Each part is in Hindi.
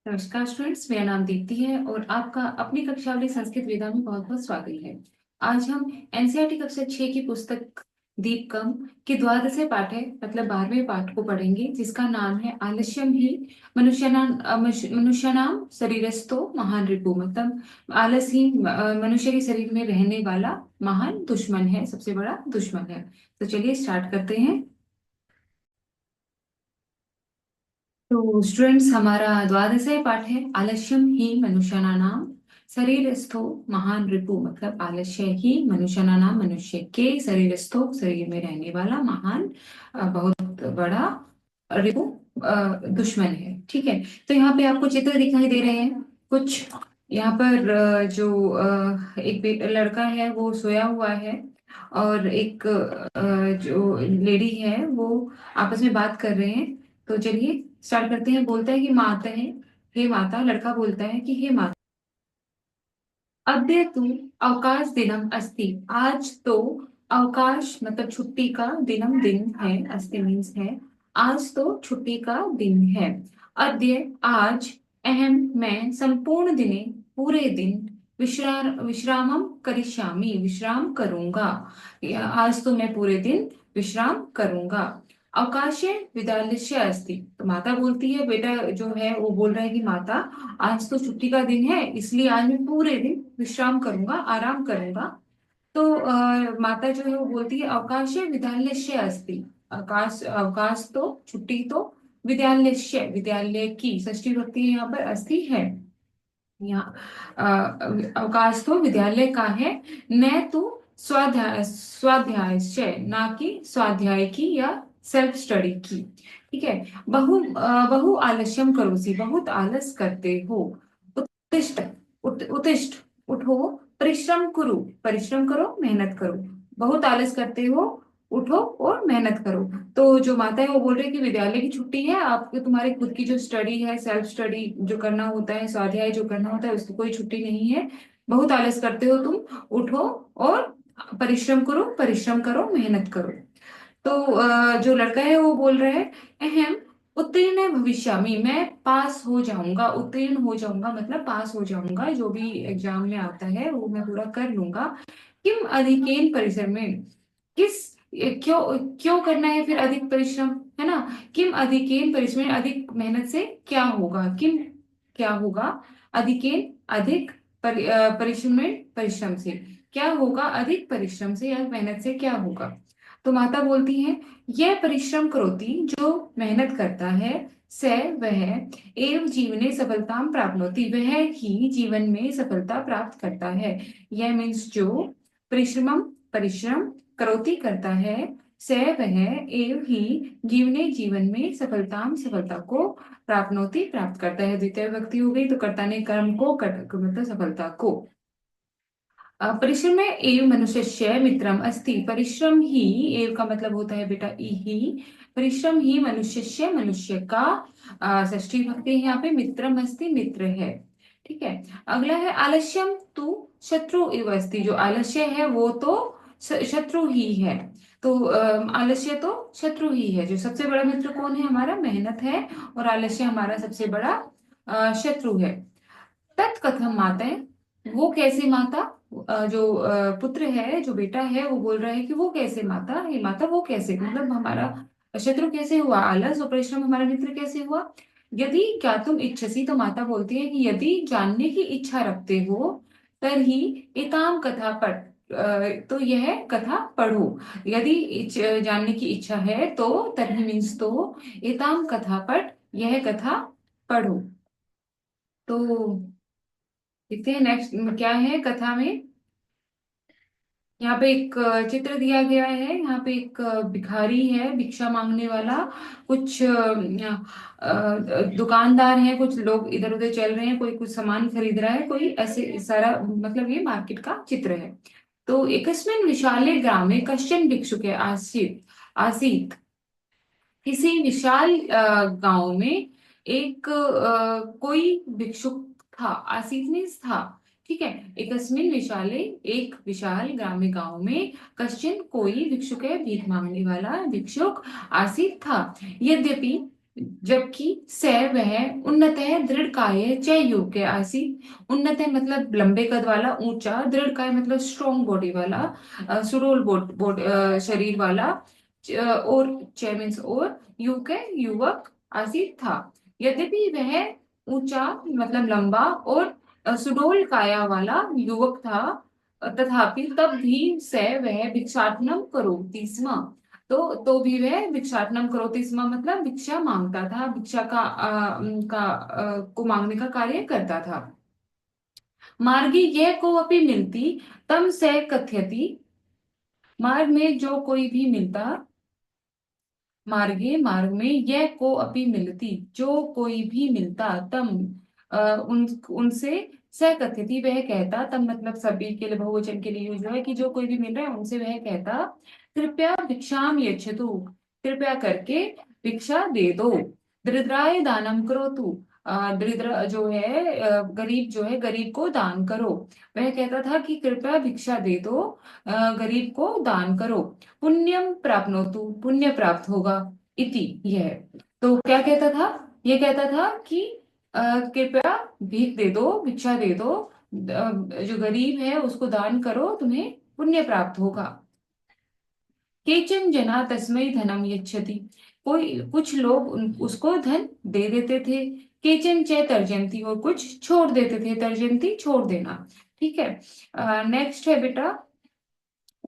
नमस्कार स्टूडेंट्स, मेरा नाम दीप्ति है और आपका अपनी कक्षावली संस्कृत वेदा में बहुत बहुत स्वागत है। आज हम एनसीईआरटी कक्षा 6 की पुस्तक दीपकम के द्वादश पाठ है मतलब 12वें पाठ को पढ़ेंगे, जिसका नाम है आलस्यम ही मनुष्यानाम शरीरस्थो महान रिपु। मतलब आलस ही मनुष्य के शरीर में रहने वाला महान दुश्मन है, सबसे बड़ा दुश्मन है। तो चलिए स्टार्ट करते हैं। तो स्टूडेंट्स, हमारा द्वादश पाठ है आलस्यम ही मनुष्यानाम शरीरस्थो महान रिपु। मतलब आलस्य ही मनुष्यानाम, मनुष्य के शरीरस्थो शरीर में रहने वाला महान बहुत बड़ा रिपु दुश्मन है। ठीक है। तो यहाँ पे आपको चित्र दिखाई दे रहे हैं कुछ। यहाँ पर एक लड़का है वो सोया हुआ है और एक जो लेडी है वो आपस में बात कर रहे हैं। तो चलिए स्टार्ट करते हैं। बोलता है कि माता है, हे माता। लड़का बोलता है कि हे माता, अद्य तु अवकाश दिनम अस्ति। आज तो अवकाश मतलब छुट्टी का दिनम दिन है, अस्ति मीन्स है। आज तो छुट्टी का दिन है। अद्य आज अहम मैं संपूर्ण दिने पूरे दिन विश्रामम करिष्यामि, विश्राम करूंगा। आज तो मैं पूरे दिन विश्राम करूंगा। अवकाशे विद्यालय अस्ति। तो माता बोलती है, बेटा जो है वो बोल रहा है कि माता, आज तो छुट्टी का दिन है इसलिए आज मैं पूरे दिन विश्राम करूंगा, आराम करूंगा। तो माता जो है वो बोलती है अवकाशे विद्यालय अस्ति। अवकाश, अवकाश तो छुट्टी तो विद्यालय, विद्यालय की षष्ठी विभक्ति यहाँ पर अस्ति है। यहाँ अवकाश तो विद्यालय का है, न तो स्वाध्याय से, ना कि स्वाध्याय की या सेल्फ स्टडी की। ठीक है। बहु आलस्यम करोसी, बहुत आलस करते हो। उत्तिष्ठ, उत्तिष्ठ, उठो। परिश्रम करो, परिश्रम करो, मेहनत करो। बहुत आलस करते हो, उठो और मेहनत करो। तो जो माता है वो बोल रही है कि विद्यालय की छुट्टी है, आपके तुम्हारे खुद की जो स्टडी है, सेल्फ स्टडी जो करना होता है, स्वाध्याय जो करना होता है, उसकी कोई छुट्टी नहीं है। बहुत आलस करते हो तुम, उठो और परिश्रम करो, परिश्रम करो, मेहनत करो। तो जो लड़का है वो बोल रहा है, अहम उत्तीर्ण भविष्यामि, मैं पास हो जाऊंगा। उत्तीर्ण हो जाऊंगा मतलब पास हो जाऊंगा, जो भी एग्जाम में आता है वो मैं पूरा कर लूंगा। किम अधिकेन परिश्रम में, किस, क्यों क्यों करना है फिर अधिक परिश्रम, है ना। किम अधिकेन परिश्रम, अधिक मेहनत से क्या होगा। किम क्या होगा, अधिकेन अधिक, परिश्रम में परिश्रम से क्या होगा, अधिक परिश्रम से या मेहनत से क्या होगा। तो माता बोलती है, यह परिश्रम करोति, जो मेहनत करता है, स वह एव जीवने सफलता प्राप्नोति, वह ही जीवन में सफलता प्राप्त करता है। यह मीन्स जो परिश्रमम, परिश्रम करोति करता है, स वह एव ही जीवने जीवन में सफलता, सफलता को प्राप्नोति प्राप्त करता है। द्वितीय विभक्ति हो गई तो कर्ता ने कर्म को मतलब सफलता को। परिश्रम में एव मनुष्य मित्रम अस्ति। परिश्रम ही, एव का मतलब होता है बेटा ही। परिश्रम ही मनुष्य, मनुष्य का षष्ठी विभक्ति है यहाँ पे, मित्रम अस्ति, मित्र है। ठीक है। अगला है आलस्यम तु शत्रु इव अस्ति। जो आलस्य है वो तो शत्रु ही है। तो आलस्य तो शत्रु ही है। जो सबसे बड़ा मित्र कौन है, हमारा मेहनत है, और आलस्य हमारा सबसे बड़ा शत्रु है। तत्कथम माता, वो कैसे माता। जो पुत्र है, जो बेटा है, वो बोल रहा है कि वो कैसे माता, हे माता वो कैसे, मतलब हमारा शत्रु कैसे हुआ, आलस और परिश्रम हमारा मित्र कैसे हुआ। यदि क्या तुम इच्छसी, तो माता बोलती है कि यदि जानने की इच्छा रखते हो, तरही एताम कथा पढ़, तो यह कथा पढ़ो। यदि जानने की इच्छा है तो तरही मीन्स तो, एताम कथा पढ़, यह कथा पढ़ो। तो देखते हैं नेक्स्ट क्या है कथा में। यहाँ पे एक चित्र दिया गया है। यहाँ पे एक भिखारी है, भिक्षा मांगने वाला। कुछ दुकानदार हैं, कुछ लोग इधर उधर चल रहे हैं, कोई कुछ सामान खरीद रहा है, कोई ऐसे सारा, मतलब ये मार्केट का चित्र है। तो एकस्मिन् विशाले ग्रामे कश्चन भिक्षुके आसीत्, आसीत्। किसी विशाल गांव में एक कोई भिक्षुक था। आसीत मीन्स था। ठीक है। एकस्मिन विशाले, एक विशाल ग्रामीण गांव में, कश्चिन कोई, भिक्षुक है भीख मांगने वाला, भिक्षुक, आसीत था। यद्यपि जबकि स वह उन्नतः दृढ़ काय च योग्य आसी। उन्नत मतलब लंबे कद वाला, ऊंचा, दृढ़ काय मतलब स्ट्रॉन्ग बॉडी वाला, सुडोल शरीर वाला, और च मीन्स और, युग युवक आसी था। यद्यपि वह ऊंचा मतलब लंबा और सुडोल काया वाला युवक था, तथापि तब भी स वह भिक्षाटनम करोति स्म। तो भी वह भिक्षाटनम करोति स्म मतलब भिक्षा मांगता था, भिक्षा को मांगने का कार्य करता था। मार्गी यह को अपि मिलती तम स कथयति। मार्ग में जो कोई भी मिलता, मार्ग में यह को अपि मिलती जो कोई भी मिलता, तम उनसे स कथयति वह कहता, तम मतलब सभी के लिए, बहुवचन के लिए यूज है कि जो कोई भी मिल रहा है उनसे वह कहता, कृपया भिक्षाम यच्छतु, कृपया करके भिक्षा दे दो। दरिद्राय दानम करोतु, दरिद्र जो है गरीब जो है, गरीब को दान करो। वह कहता था कि कृपया भिक्षा दे दो, गरीब को दान करो। पुण्यम प्राप्नोतु, पुण्य प्राप्त होगा। इति यह, तो क्या कहता था, ये कहता था कि कृपया भीख दे दो, भिक्षा दे दो, जो गरीब है उसको दान करो, तुम्हें पुण्य प्राप्त होगा। केचन जना तस्मै धनम यच्छति, कोई कुछ लोग उसको धन दे देते थे। केचन च तर्जंती, और कुछ छोड़ देते थे, तर्जंती छोड़ देना। ठीक है, नेक्स्ट है बेटा,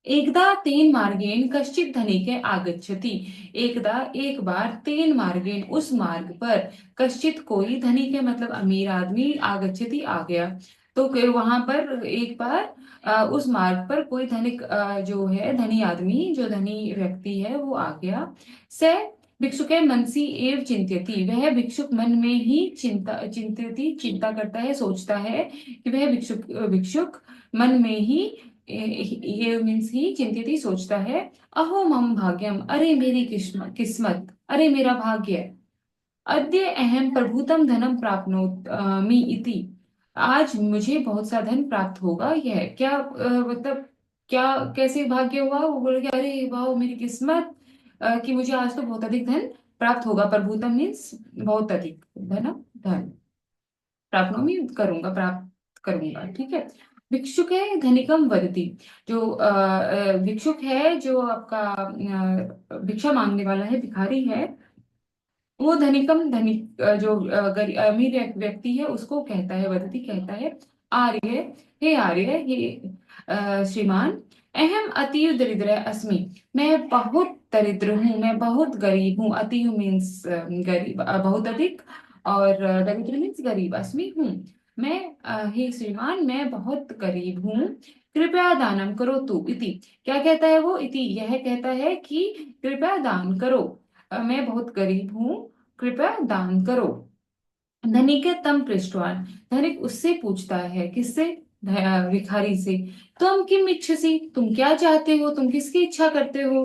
एकदा तेन मार्गेण कश्चित धनिके आगच्छति। एकदा एक बार, तेन मार्गेण उस मार्ग पर, कश्चित कोई, धनिके मतलब अमीर आदमी, आगच्छति आ गया। तो वहां पर एक बार उस मार्ग पर कोई धनिक जो है धनी आदमी, जो धनी व्यक्ति है वो आ गया। स भिक्षुके मनसी एव चिंत्यति, वह भिक्षुक मन में ही चिंतती चिंता करता है, सोचता है कि वह भिक्षुक भिक्षुक मन में ही, ये मीन्स ही चिंतित ही सोचता है, अहो मम भाग्यम, अरे मेरी किस्मत किस्मत, अरे मेरा भाग्य, अद्य अहम प्रभुतम धनम प्राप्नोमि इति, आज मुझे बहुत सा धन प्राप्त होगा। यह क्या मतलब क्या, कैसे भाग्य हुआ, वो बोल गया अरे वाह मेरी किस्मत, कि मुझे आज तो बहुत अधिक धन प्राप्त होगा। प्रभुतम मीन्स बहुत अधिक, धनम धन, प्राप्नोमि करूंगा, प्राप्त करूंगा। ठीक है, भिक्षुक है धनिकम वदति, जो भिक्षुक है जो आपका भिक्षा मांगने वाला है, भिखारी है, वो धनिकम धनिक जो अमीर व्यक्ति है उसको कहता है, वदति कहता है, आर्य, हे आर्य, हे श्रीमान, अहम अतीव दरिद्र अस्मि, मैं बहुत दरिद्र हूँ, मैं बहुत गरीब हूँ। अतीव मीन्स गरीब, बहुत अधिक, और दरिद्र मीन्स गरीब, अस्मि हूँ मैं। हे श्रीमान, मैं बहुत गरीब हूँ, कृपया दानम करो तू इति। क्या कहता है वो, इति यह कहता है कि कृपया दान करो, मैं बहुत गरीब हूँ, कृपया दान करो। धनिक तम पृष्ठवान, धनिक उससे पूछता है, किससे, भिखारी से, तुम किम इच्छसी, तुम क्या चाहते हो, तुम किसकी इच्छा करते हो।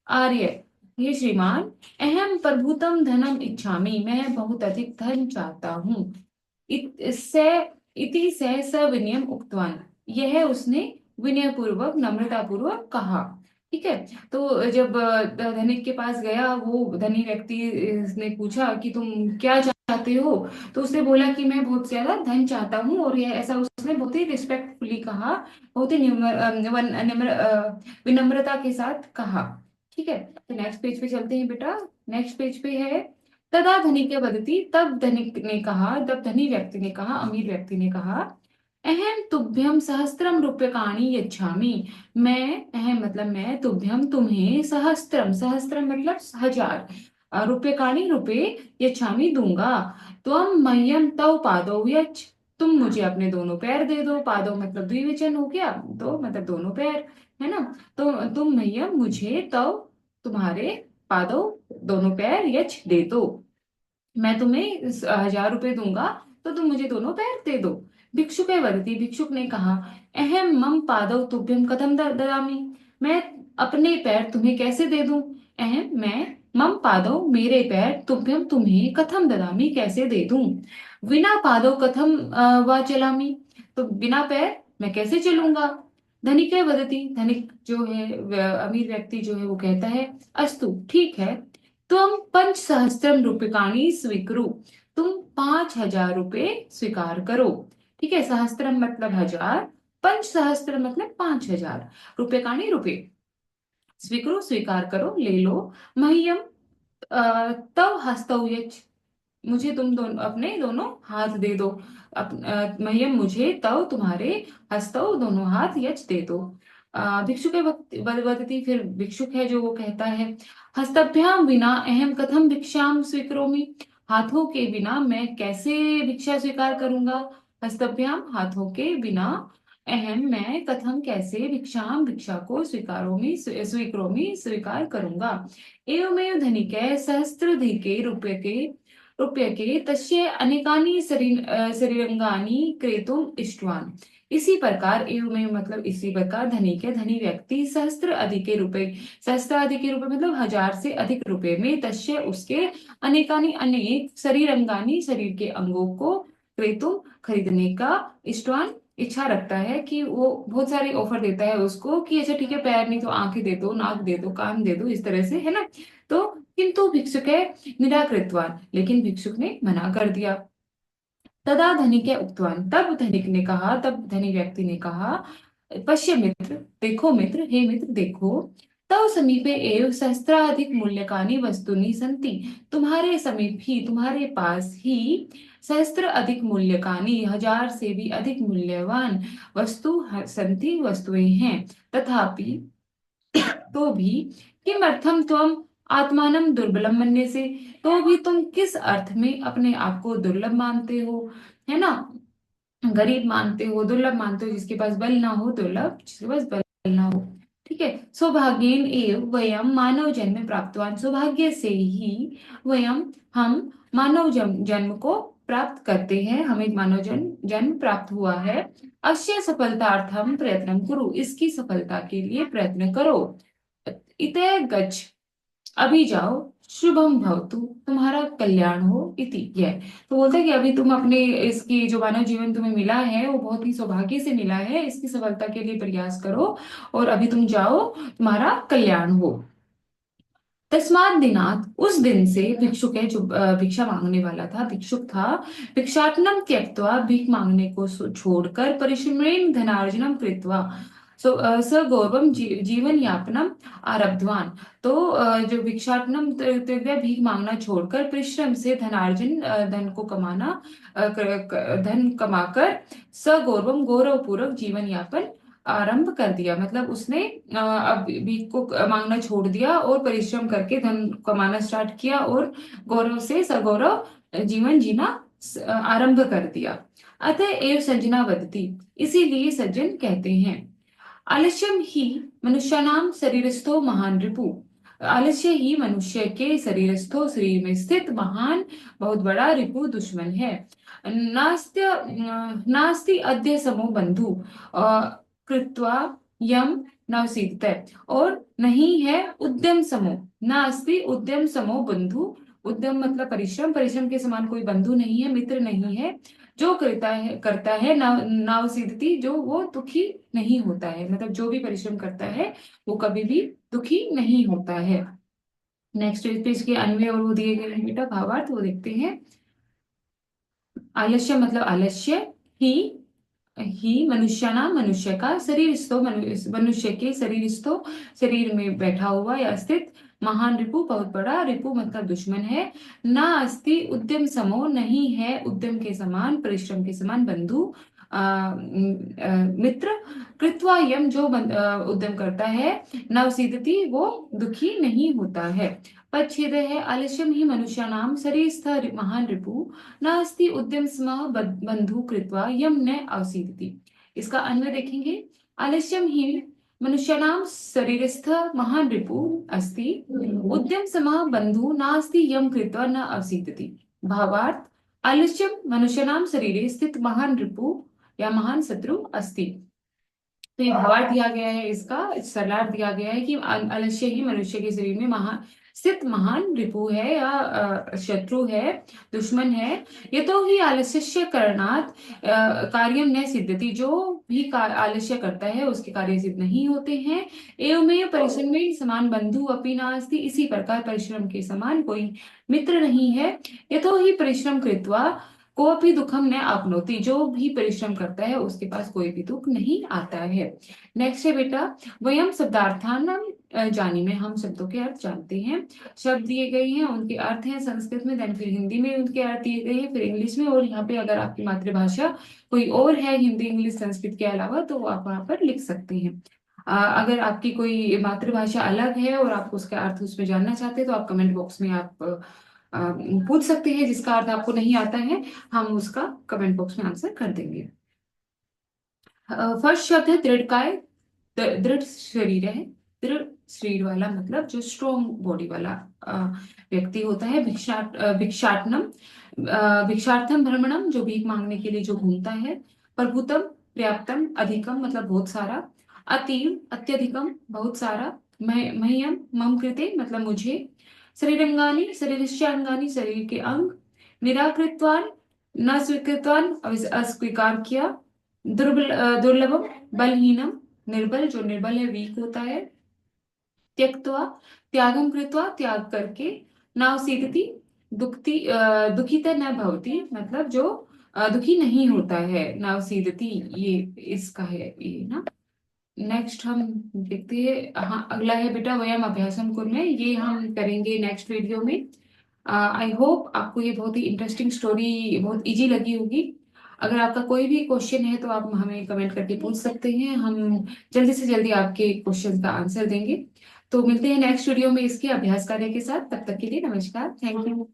आर्य, ये श्रीमान, अहम प्रभुतम धनम इच्छामि, मैं बहुत अधिक धन चाहता हूँ। इससे इति से सविनयम उक्तवान, यह उसने विनय पूर्वक, नम्रता पूर्वक कहा। ठीक है, तो जब धनिक के पास गया, वो धनी व्यक्ति ने पूछा कि तुम क्या चाहते हो, तो उसने बोला कि मैं बहुत ज्यादा धन चाहता हूँ, और यह ऐसा उसने बहुत ही रिस्पेक्टफुली कहा, बहुत ही विनम्रता के साथ कहा। ठीक है, तो नेक्स्ट पेज पे चलते हैं बेटा। नेक्स्ट पेज पे है, तदा धनिक वदति, तब धनिक ने कहा, तब धनी व्यक्ति ने कहा, अमीर व्यक्ति ने कहा, अहम तुभ्यम सहस्त्रम रूप्यकाणि यच्छामि, मैं, अहम मतलब मैं, तुभ्यम तुम्हें, सहस्त्रम, सहस्त्रम मतलब हजार, रूप्यकाणि रुपए, यच्छामि दूंगा। त्वम मह्यम तव पादौ यच्छ, तुम मुझे अपने दोनों पैर दे दो, पादौ मतलब द्विवचन हो गया, तो मतलब दोनों पैर, है ना। तो तुम मह्यम मुझे, तव तुम्हारे, पादौ दोनों पैर, यच्छ दे दो, मैं तुम्हें 1000 रुपए दूंगा, तो तुम मुझे दोनों पैर दे दो। भिक्षुक वदति, भिक्षुक ने कहा, अहम मम पादौ तुभ्यम कथम ददामि, मैं अपने पैर तुम्हें कैसे दे दूं। अहम मैं, मम पादौ मेरे पैर, तुभ्यम तुम्हें, कथम ददामि कैसे दे दूं। बिना पादौ कथम वा चलामि, तो बिना पैर मैं कैसे चलूंगा। धनिक वदति, धनिक जो है अमीर व्यक्ति जो है वो कहता है, अस्तु ठीक है, त्वं 5,000 रूप्यकाणि स्वीकुरु, तुम 5,000 रुपए स्वीकार करो। ठीक है, सहस्त्रम मतलब हजार, पंचसहस्त्र मतलब 5,000, रूप्यकाणि रुपए, स्वीकुरु स्वीकार करो, ले लो, मह्यम तव हस्तौ यच्छ, मुझे तुम दोनों अपने दोनों हाथ दे दो। मह्यम मुझे, तव तुम्हारे, हस्तौ दोनों हाथ, यच दे दो। भिक्षुक वदति, फिर भिक्षुक है जो वो कहता है, हस्तभ्याम विना अहम कथम भिक्षाम स्वीकरोमि, हाथों के बिना मैं कैसे भिक्षा स्वीकार करूंगा। हस्तभ्याम हाथों के बिना, अहम मैं, कथम कैसे, भिक्षाम भिक्षा को, स्वीकारोमि स्वीकरोमि स्वीकार करूंगा। एवमेव धनिकै सहस्त्रधिके रूप्यके तस्य अनेकानि शरीरंगानि क्रेतुम इष्टवान। इसी प्रकार, एवमेव मतलब इसी प्रकार, धनिक है धनी व्यक्ति, सहस्त्र अधिके रुपए, सहस्त्र अधिके रुपए मतलब हजार से अधिक रुपए में, तस्य उसके, अनेकानि अनेक, शरीरंगानि शरीर के अंगों को, क्रेतुम खरीदने का, इष्टवान इच्छा रखता है, कि वो बहुत सारे ऑफर देता है उसको, कि अच्छा ठीक है, पैर नहीं तो आंखें दे दो, नाक दे दो, कान दे दो, इस तरह से, है ना। तो किंतु भिक्षुक है निराकृतवान, लेकिन भिक्षुक ने मना कर दिया। तदा धनिक उक्तवान, तब धनिक ने कहा, तब धनी व्यक्ति ने कहा, पश्य मित्र, देखो मित्र, हे मित्र देखो, तव समीपे एव सहस्त्राधिक मूल्यकानि वस्तुनि सन्ति, तुम्हारे समीप ही, तुम्हारे पास ही, सहस्त्र अधिक मूल्यकानि, हजार से भी अधिक मूल्यवान वस्तु सन्ति, वस्तुएं हैं। तथापि, तो भी, किमर्थम त्वम आत्मानम दुर्बलम मनने से, तो भी तुम किस अर्थ में अपने आप को दुर्लभ मानते हो, है ना, गरीब मानते हो, दुर्लभ मानते हो, जिसके पास बल ना हो दुर्लभ, जिसके पास बल ना हो। ठीक है, सौभाग्येन एव वयम मानव जन्म प्राप्तवान, सौभाग्य से ही वयम, हम मानव जन्म को प्राप्त करते हैं, हमें मानव जन्म जन्म प्राप्त हुआ है। अस्य सफलतार्थम प्रयत्न करो, इसकी सफलता के लिए प्रयत्न करो। इतः गच्छ, अभी जाओ, शुभम भवतु, तुम्हारा कल्याण हो, इति यह। तो बोलते हैं कि अभी तुम अपने, इसकी जो मानव जीवन तुम्हें मिला है वो बहुत ही सौभाग्य से मिला है, इसकी सफलता के लिए प्रयास करो, और अभी तुम जाओ, तुम्हारा कल्याण हो। तस्मात दिनात, उस दिन से, भिक्षुक है जो भिक्षा मांगने वाला था, भिक्षुक था, भिक्षाटनम त्यक्त्वा, भीख मांगने को छोड़कर, परिश्रमेण धनार्जनम कृत्वा, स गौरवम जीवन यापनम आरब्धवान। तो जो भिक्षाटनम त्यक्त्वा, भीख मांगना छोड़कर, परिश्रम से धनार्जन, धन को कमाना, धन कमाकर, सगौरवम गौरव पूर्वक जीवन यापन आरंभ कर दिया, मतलब उसने अब भीख को मांगना छोड़ दिया और परिश्रम करके धन कमाना स्टार्ट किया, और गौरव से सगौरव जीवन जीना आरंभ कर दिया। अतः एव सज्जना वदति, इसीलिए सज्जन कहते हैं, आलस्यम ही मनुष्याणाम शरीरस्थो महान रिपु, आलस्य ही मनुष्य के शरीरस्थो, शरीर में स्थित महान, बहुत बड़ा रिपु, दुश्मन है। नास्त्य नास्ति अद्य समो बंधु कृत्वा यम नवसीदत, और नहीं है उद्यम समो, नास्ति उद्यम समो बंधु, उद्यम मतलब परिश्रम, परिश्रम के समान कोई बंधु नहीं है, मित्र नहीं है, जो करता है नाव सिद्धति, जो वो दुखी नहीं होता है, मतलब जो भी परिश्रम करता है वो कभी भी दुखी नहीं होता है। नेक्स्ट पेज के अन्वय और वो दिए गए हैं बेटा भावार्थ, वो देखते हैं। आलस्य मतलब आलस्य, ही मनुष्याना, मनुष्य का, शरीर स्थो, मनुष्य के शरीर स्थो, शरीर में बैठा हुआ या स्थित, महान रिपु बहुत बड़ा, रिपु मतलब दुश्मन है, ना अस्ति उद्यम समो, नहीं है उद्यम के समान, परिश्रम के समान, बंधु मित्र, कृत्वा यम जो उद्यम करता है, नवसीदति वो दुखी नहीं होता है। पच्छेद है, आलस्यम ही मनुष्याणाम शरीरस्थ महान रिपु, नास्ति उद्यम स्म बंधु कृत्वा यम न अवसीदति। इसका अन्वय देखेंगे, आलस्यम ही मनुष्याणाम शरीरस्थ महान रिपु अस्ति, उद्यम सम बंधु नास्ति यम कृत्वा न अवसीदति। भावार्थ, आलस्यम मनुष्याणाम शरीरे स्थित महान रिपु या महान शत्रु अस्ति। तो ये भावार्थ दिया गया है, इसका सरलार्थ दिया गया है कि आलस्य ही मनुष्य के शरीर में महान स्थित महान रिपु है या शत्रु है, दुश्मन है। यतो ही आलस्य करणात् कार्यम न सिद्ध्यति, जो भी आलस्य करता है उसके कार्य सिद्ध नहीं होते हैं। एवमेव परिश्रमेण समान बंधु अपि नास्ति, इसी प्रकार परिश्रम के समान कोई मित्र नहीं है। यतो ही परिश्रम कृत्वा कोऽपि दुखम न आपनोति, जो भी परिश्रम करता है उसके पास कोई भी दुख नहीं आता है। नेक्स्ट है बेटा, वयम शब्दार्थानाम जानी में, हम शब्दों के अर्थ जानते हैं। शब्द दिए गए हैं, उनके अर्थ हैं संस्कृत में, देन फिर हिंदी में उनके अर्थ दिए गए हैं, फिर इंग्लिश में। और यहाँ पे अगर आपकी मातृभाषा कोई और है हिंदी इंग्लिश संस्कृत के अलावा, तो आप वहां पर लिख सकते हैं। अगर आपकी कोई मातृभाषा अलग है और आप उसका अर्थ उसमें जानना चाहते हैं, तो आप कमेंट बॉक्स में आप पूछ सकते हैं, जिसका अर्थ आपको नहीं आता है हम उसका कमेंट बॉक्स में आंसर कर देंगे। फर्स्ट शब्द है दृढ़काय, दृढ़ शरीर है। दृढ़ शरीर वाला मतलब जो स्ट्रोंग बॉडी वाला अ, व्यक्ति होता है। भिक्षाटनम, भिक्षार्थम भ्रमणम, जो भीख मांगने के लिए जो घूमता है। प्रभुतम, पर्याप्तम, अधिकम मतलब बहुत सारा। अतीव, अत्यधिकम, बहुत सारा। मह्यम, मम कृते मतलब मुझे। शरीरंगानी, शरीरस्य अंगानी, शरीर के अंग। निराकृतवान, न स्वीकृतवान, अस्वीकार किया। दुर्लभम, बलहीनम, निर्बल, जो निर्बल है वीक होता है। त्यक्त्वा, त्यागम कृत्वा, त्याग करके। नावसीदति, दुखिता न भवति, मतलब जो दुखी नहीं होता है। नावसीदति, ये इसका है ये ना। नेक्स्ट हम देखते हैं, हाँ अगला है बेटा वयम अभ्यासम कुर्मे, ये हम करेंगे नेक्स्ट वीडियो में। आई होप आपको ये बहुत ही इंटरेस्टिंग स्टोरी बहुत इजी लगी होगी। अगर आपका कोई भी क्वेश्चन है तो आप हमें कमेंट करके पूछ सकते हैं, हम जल्दी से जल्दी आपके क्वेश्चन का आंसर देंगे। तो मिलते हैं नेक्स्ट वीडियो में इसके अभ्यास कार्य के साथ, तब तक के लिए नमस्कार, थैंक यू।